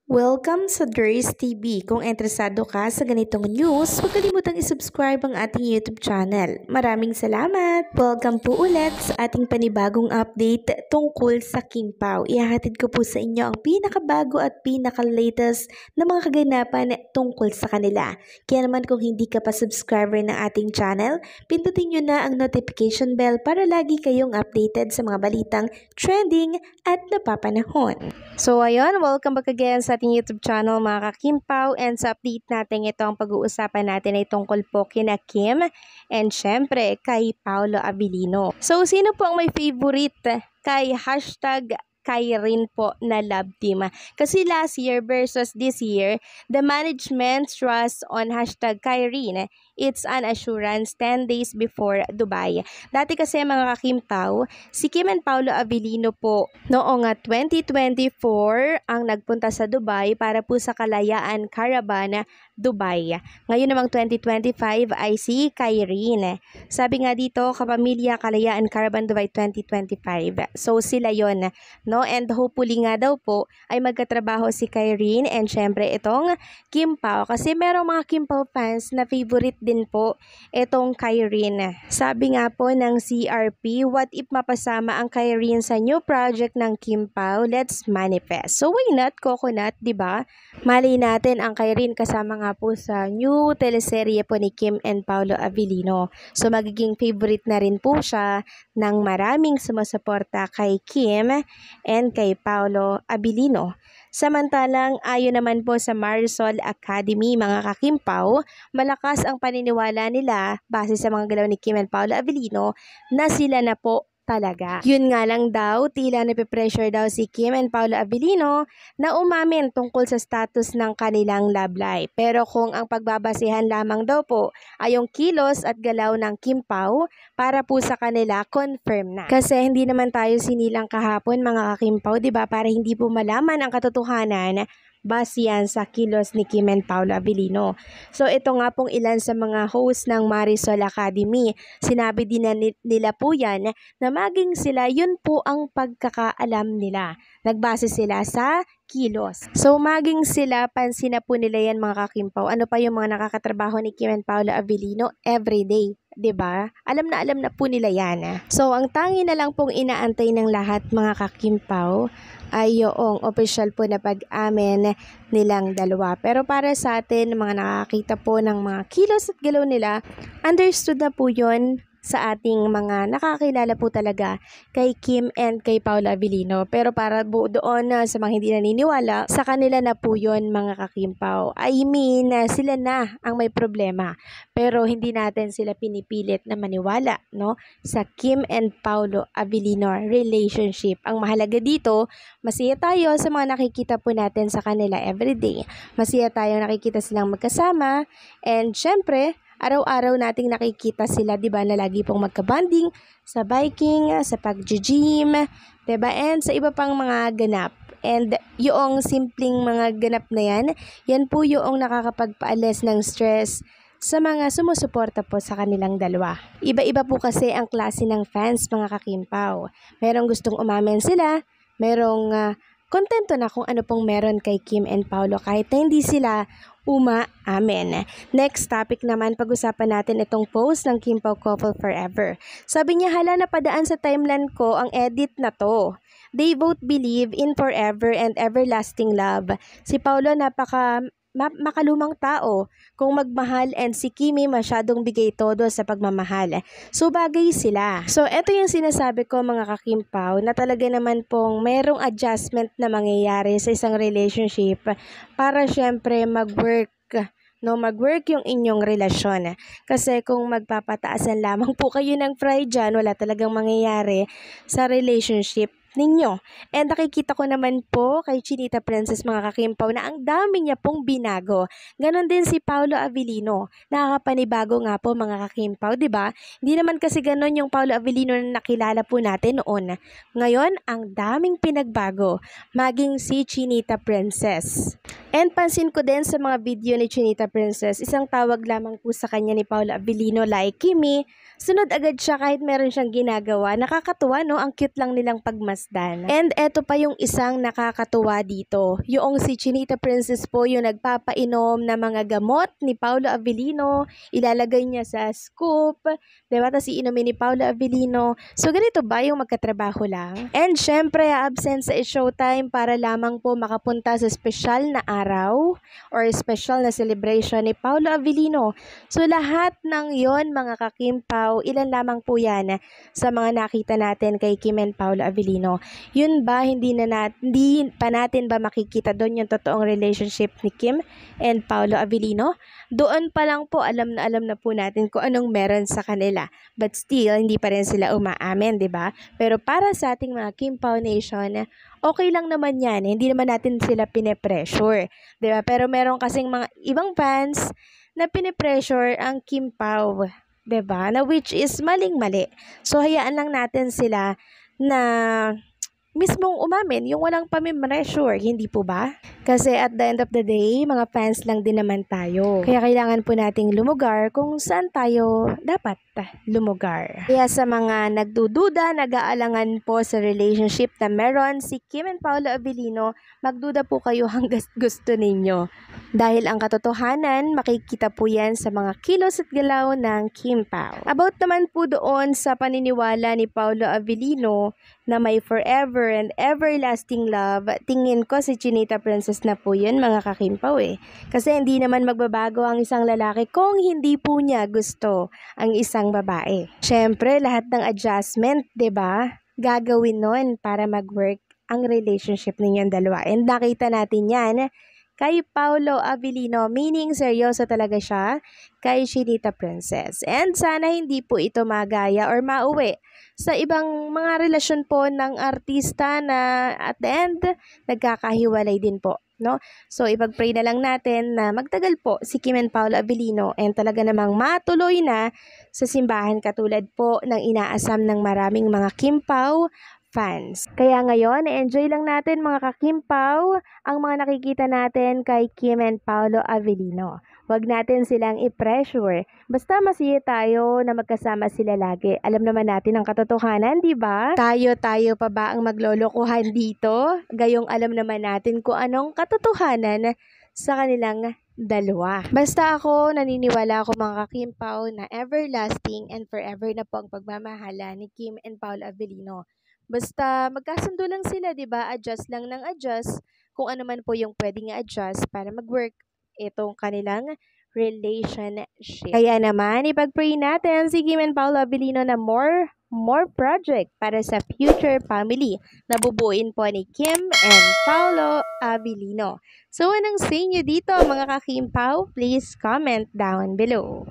Welcome sa Durs TV. Kung interesado ka sa ganitong news, huwag kalimutang isubscribe ang ating YouTube channel. Maraming salamat! Welcome po ulit sa ating panibagong update tungkol sa King Pao. Ihahatid ko po sa inyo ang pinakabago at pinaka-latest na mga kaganapan tungkol sa kanila. Kaya naman kung hindi ka pa subscriber ng ating channel, pindutin nyo na ang notification bell para lagi kayong updated sa mga balitang trending at napapanahon. So ayun, welcome back again sa ating YouTube channel mga ka-Kim-Pao, and sa update natin ito ang pag-uusapan natin ay tungkol po kina Kim and syempre kay Paolo Abilino. So sino po ang may favorite kay #Kyrene po na love team? Kasi last year versus this year, the management trust on #Kyrene, it's an assurance 10 days before Dubai. Dati kasi mga ka-Kim-Pao, si Kim and Paolo Abilino po noong 2024 ang nagpunta sa Dubai para po sa Kalayaan Caravan Dubai. Ngayon namang 2025 ay si Kyrene. Sabi nga dito, kapamilya Kalayaan Caravan Dubai 2025. So sila yon, no? And hopefully nga daw po ay magkatrabaho si Kyrene and syempre itong Kim Pao, kasi merong mga Kim Pao fans na favorite din po itong Kyrene. Sabi nga po ng CRP, what if mapasama ang Kyrene sa new project ng Kim Pao? Let's manifest. So why not Coconut, 'di ba? Mali natin ang Kyrene kasama nga po sa new teleserye po ni Kim and Paolo Abilino. So magiging favorite na rin po siya ng maraming sumusuporta kay Kim and kay Paolo Abilino. Samantalang ayon naman po sa Marisol Academy mga ka-Kim-Pao, malakas ang paniniwala nila base sa mga galaw ni Kim and Paolo Abilino na sila na po talaga. Yun nga lang daw, tila nape-pressure daw si Kim and Paolo Abilino na umamin tungkol sa status ng kanilang love life. Pero kung ang pagbabasehan lamang daw po ay yung kilos at galaw ng Kim Pao, para po sa kanila, confirm na. Kasi hindi naman tayo sinilang kahapon mga ka-Kim-Pao, diba? Para hindi po malaman ang katotohanan base yan sa kilos ni Kim and Paolo Abilino. So ito nga pong ilan sa mga host ng Marisol Academy. Sinabi din nila po yan na maging sila, yun po ang pagkakaalam nila. Nagbase sila sa kilos. So maging sila, pansin na po nila yan mga ka-Kim-Pao. Ano pa yung mga nakakatrabaho ni Kim and Paolo Abilino everyday? 'Di ba? Alam na po nila yan. So ang tangi na lang pong inaantay ng lahat mga ka-Kim-Pao ay yung official po na pag-amin nilang dalawa. Pero para sa atin, mga nakakita po ng mga kilos at galaw nila, understood na po yun sa ating mga nakakilala po talaga kay Kim and kay Paolo Abilino. Pero para doon sa mga hindi naniniwala, sa kanila na po yun mga ka-Kim-Pao. I mean, sila na ang may problema. Pero hindi natin sila pinipilit na maniwala, no, sa Kim and Paolo Abilino relationship. Ang mahalaga dito, masaya tayo sa mga nakikita po natin sa kanila everyday. Masaya tayo nakikita silang magkasama. And syempre, araw-araw nating nakikita sila, 'di ba, na lagi pong magka-bonding sa biking, sa pag-gym, 'di ba, and sa iba pang mga ganap. And yung simpleng mga ganap na yan po yung nakakapagpaalis ng stress sa mga sumusuporta po sa kanilang dalawa. Iba-iba po kasi ang klase ng fans mga ka-Kim-Pao. Merong gustong umamin sila, merong kontento na kung ano pong meron kay Kim and Paolo kahit na hindi sila umaamin. Next topic naman, pag-usapan natin itong post ng Kim Pao Couple Forever. Sabi niya, hala, napadaan sa timeline ko ang edit na to. They both believe in forever and everlasting love. Si Paolo makalumang tao kung magmahal, and si Kimi masyadong bigay todo sa pagmamahal. So bagay sila. So eto yung sinasabi ko mga ka-Kim-Pao, na talaga naman pong merong adjustment na mangyayari sa isang relationship para syempre mag-work yung inyong relasyon. Kasi kung magpapataasan lamang po kayo ng pride dyan, wala talagang mangyayari sa relationship ninyo. And nakikita ko naman po kay Chinita Princess mga ka-Kim-Pao na ang dami niya pong binago. Ganon din si Paolo Abilino. Nakakapanibago nga po mga ka-Kim-Pao, 'di ba? Hindi naman kasi ganon yung Paolo Abilino na nakilala po natin noon. Ngayon, ang daming pinagbago. Maging si Chinita Princess. And pansin ko din sa mga video ni Chinita Princess, isang tawag lamang po sa kanya ni Paula Abilino like Kimi, sunod agad siya kahit meron siyang ginagawa. Nakakatuwa, no? Ang cute lang nilang pagmasdan. And eto pa yung isang nakakatuwa dito. Yung si Chinita Princess po yung nagpapainom na mga gamot ni Paula Abilino, ilalagay niya sa scoop, diba? Tapos iinumin ni Paula Abilino. So ganito ba yung magkatrabaho lang? And syempre, absent sa showtime para lamang po makapunta sa special na araw or special na celebration ni Paula Abilino. So lahat ng yon mga kakimpaw, ilan lamang po yan sa mga nakita natin kay Kim and Paula Abilino. Yun ba, hindi pa natin ba makikita doon yung totoong relationship ni Kim and Paula Abilino? Doon pa lang po alam na po natin kung anong meron sa kanila. But still, hindi pa rin sila umaamin, 'di ba? Pero para sa ating mga Kimpaw Nation, okay lang naman yan. Hindi naman natin sila pine-pressure. Diba? Pero meron kasing mga ibang fans na pine-pressure ang Kimpaw. Diba? Na which is maling-mali. So, hayaan lang natin sila na mismong umamin, yung walang pamipressure, hindi po ba? Kasi at the end of the day, mga fans lang din naman tayo. Kaya kailangan po nating lumugar kung saan tayo dapat lumugar. Kaya sa mga nagdududa, nag-aalangan po sa relationship na meron si Kim and Paula Abilino, magduda po kayo hanggang gusto ninyo. Dahil ang katotohanan, makikita po yan sa mga kilos at galaw ng Kim Pao. About naman po doon sa paniniwala ni Paula Abilino na may forever and everlasting love, tingin ko si Chinita Princess na po yun mga kakimpaw eh. Kasi hindi naman magbabago ang isang lalaki kung hindi po niya gusto ang isang babae. Syempre, lahat ng adjustment, 'di ba? Gagawin nun para mag-work ang relationship ninyong dalawa. And nakita natin yan kay Paolo Abilino, meaning seryoso talaga siya kay Chinita Princess. And sana hindi po ito magaya or mauwi sa ibang mga relasyon po ng artista na at the end, nagkakahiwalay din po. No? So, ipag-pray na lang natin na magtagal po si Kim and Paolo Abilino and talaga namang matuloy na sa simbahan katulad po ng inaasam ng maraming mga Kimpaw fans. Kaya ngayon, enjoy lang natin mga kakimpaw ang mga nakikita natin kay Kim and Paolo Abilino. Huwag natin silang i-pressure. Basta masaya tayo na magkasama sila lagi. Alam naman natin ang katotohanan, di ba? Tayo pa ba ang maglolokohan dito? Gayong alam naman natin kung anong katotohanan sa kanilang dalawa. Basta ako, naniniwala ako mga kakimpaw na everlasting and forever na po ang pagmamahala ni Kim and Paolo Abilino. Basta magkasundo lang sila, 'di ba? Adjust lang ng adjust kung ano man po yung pwedeng i-adjust para mag-work itong kanilang relationship. Kaya naman, ipag-pray natin si Kim and Paolo Abilino na more project para sa future family na bubuin po ni Kim and Paolo Abilino. So, anong say nyo dito mga kakimpaw? Please comment down below.